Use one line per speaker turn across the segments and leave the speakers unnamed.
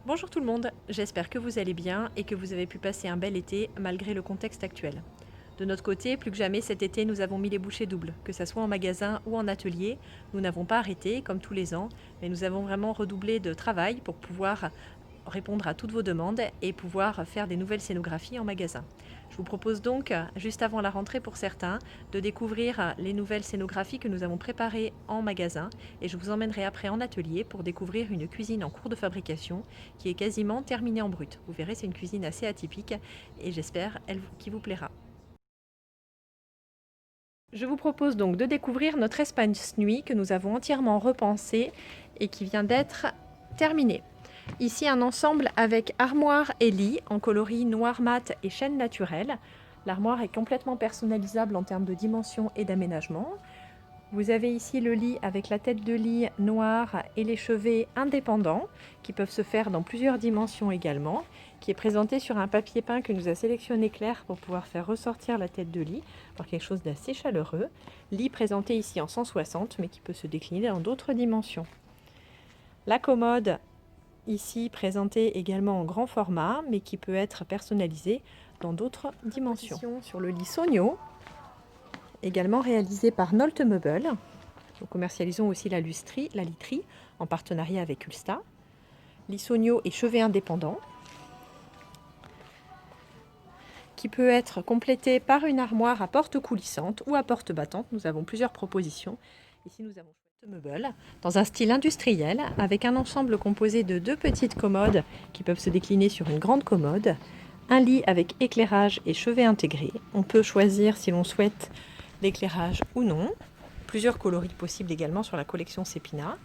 Bonjour tout le monde, j'espère que vous allez bien et que vous avez pu passer un bel été malgré le contexte actuel. De notre côté, plus que jamais cet été, nous avons mis les bouchées doubles, que ce soit en magasin ou en atelier. Nous n'avons pas arrêté comme tous les ans, mais nous avons vraiment redoublé de travail pour pouvoir répondre à toutes vos demandes et pouvoir faire des nouvelles scénographies en magasin. Je vous propose donc, juste avant la rentrée pour certains, de découvrir les nouvelles scénographies que nous avons préparées en magasin et je vous emmènerai après en atelier pour découvrir une cuisine en cours de fabrication qui est quasiment terminée en brut. Vous verrez, c'est une cuisine assez atypique et j'espère qui vous plaira. Je vous propose donc de découvrir notre espace nuit que nous avons entièrement repensé et qui vient d'être terminé. Ici un ensemble avec armoire et lit en coloris noir mat et chêne naturel. L'armoire est complètement personnalisable en termes de dimension et d'aménagement. Vous avez ici le lit avec la tête de lit noire et les chevets indépendants qui peuvent se faire dans plusieurs dimensions également, qui est présenté sur un papier peint que nous a sélectionné Claire pour pouvoir faire ressortir la tête de lit pour quelque chose d'assez chaleureux. Lit présenté ici en 160 mais qui peut se décliner en d'autres dimensions. La commode ici présentée également en grand format mais qui peut être personnalisée dans d'autres dimensions. Sur le lit Sogno, également réalisé par Nolte Meubles. Nous commercialisons aussi la literie en partenariat avec Ulsta. Lit Sogno et chevet indépendant qui peut être complété par une armoire à porte coulissante ou à porte battante. Nous avons plusieurs propositions. Ici, nous avons Nolte Meubles dans un style industriel avec un ensemble composé de 2 petites commodes qui peuvent se décliner sur une grande commode, un lit avec éclairage et chevet intégré. On peut choisir si l'on souhaite l'éclairage ou non. Plusieurs coloris possibles également sur la collection Sepina.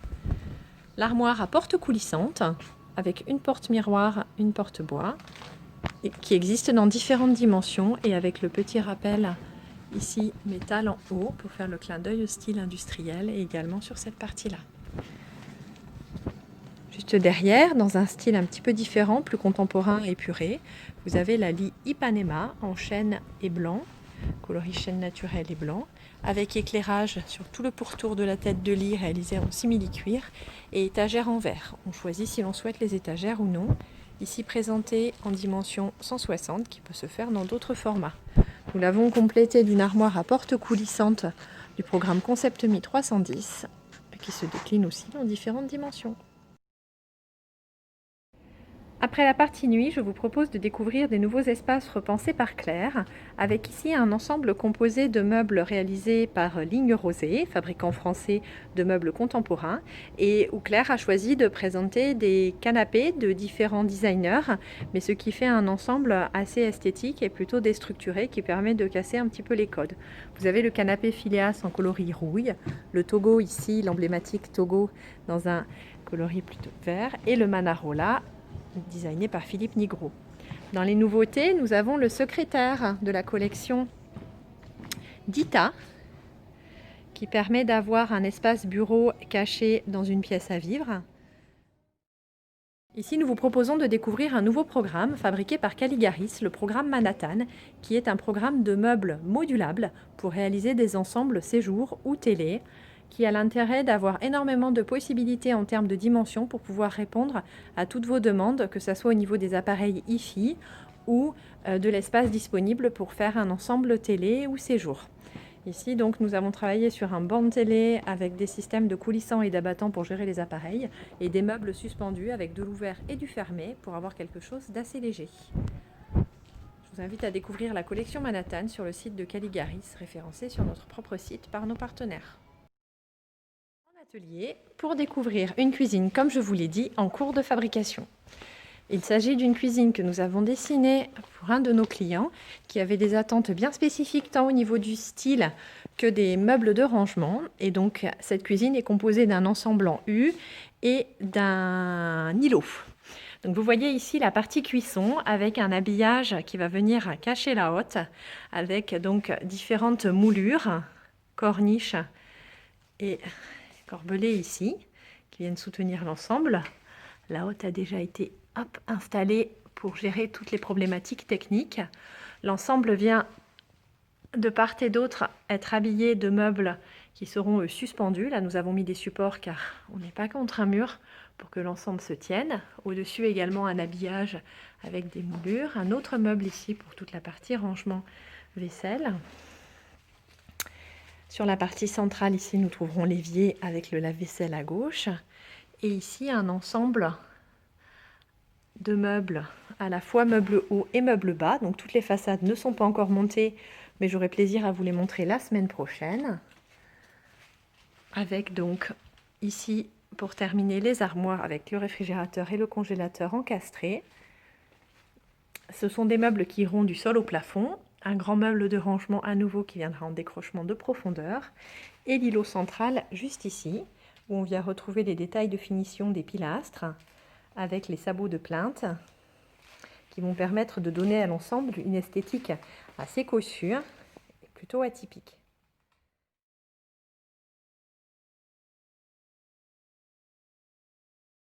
L'armoire à porte coulissante avec une porte miroir, une porte bois, et qui existe dans différentes dimensions et avec le petit rappel ici métal en haut pour faire le clin d'œil au style industriel et également sur cette partie-là. Juste derrière, dans un style un petit peu différent, plus contemporain et épuré, vous avez la lit Ipanema en chêne et blanc, coloris chêne naturel et blanc, avec éclairage sur tout le pourtour de la tête de lit réalisé en simili-cuir et étagères en verre. On choisit si l'on souhaite les étagères ou non. Ici présenté en dimension 160 qui peut se faire dans d'autres formats. Nous l'avons complété d'une armoire à porte coulissante du programme Concept Me 310 qui se décline aussi dans différentes dimensions. Après la partie nuit, je vous propose de découvrir des nouveaux espaces repensés par Claire, avec ici un ensemble composé de meubles réalisés par Ligne Rosée, fabricant français de meubles contemporains, et où Claire a choisi de présenter des canapés de différents designers, mais ce qui fait un ensemble assez esthétique et plutôt déstructuré qui permet de casser un petit peu les codes. Vous avez le canapé Phileas en coloris rouille, le Togo ici, l'emblématique Togo dans un coloris plutôt vert, et le Manarola designé par Philippe Nigro. Dans les nouveautés, nous avons le secrétaire de la collection Dita, qui permet d'avoir un espace bureau caché dans une pièce à vivre. Ici, nous vous proposons de découvrir un nouveau programme fabriqué par Caligaris, le programme Manhattan, qui est un programme de meubles modulables pour réaliser des ensembles séjour ou télé, qui a l'intérêt d'avoir énormément de possibilités en termes de dimensions pour pouvoir répondre à toutes vos demandes, que ce soit au niveau des appareils hi-fi ou de l'espace disponible pour faire un ensemble télé ou séjour. Ici, donc, nous avons travaillé sur un banc de télé avec des systèmes de coulissants et d'abattants pour gérer les appareils et des meubles suspendus avec de l'ouvert et du fermé pour avoir quelque chose d'assez léger. Je vous invite à découvrir la collection Manhattan sur le site de Caligaris, référencé sur notre propre site par nos partenaires. Atelier pour découvrir une cuisine, comme je vous l'ai dit, en cours de fabrication. Il s'agit d'une cuisine que nous avons dessinée pour un de nos clients qui avait des attentes bien spécifiques tant au niveau du style que des meubles de rangement. Et donc cette cuisine est composée d'un ensemble en U et d'un îlot. Donc vous voyez ici la partie cuisson avec un habillage qui va venir cacher la hotte avec donc différentes moulures, corniches et corbelés ici, qui viennent soutenir l'ensemble. La hotte a déjà été installée pour gérer toutes les problématiques techniques. L'ensemble vient de part et d'autre être habillé de meubles qui seront suspendus. Là, nous avons mis des supports car on n'est pas contre un mur pour que l'ensemble se tienne. Au-dessus également un habillage avec des moulures. Un autre meuble ici pour toute la partie rangement vaisselle. Sur la partie centrale ici, nous trouverons l'évier avec le lave-vaisselle à gauche. Et ici, un ensemble de meubles, à la fois meubles haut et meubles bas. Donc toutes les façades ne sont pas encore montées, mais j'aurai plaisir à vous les montrer la semaine prochaine. Avec donc ici, pour terminer, les armoires avec le réfrigérateur et le congélateur encastrés. Ce sont des meubles qui iront du sol au plafond. Un grand meuble de rangement à nouveau qui viendra en décrochement de profondeur. Et l'îlot central juste ici, où on vient retrouver les détails de finition des pilastres avec les sabots de plainte qui vont permettre de donner à l'ensemble une esthétique assez cossue et plutôt atypique.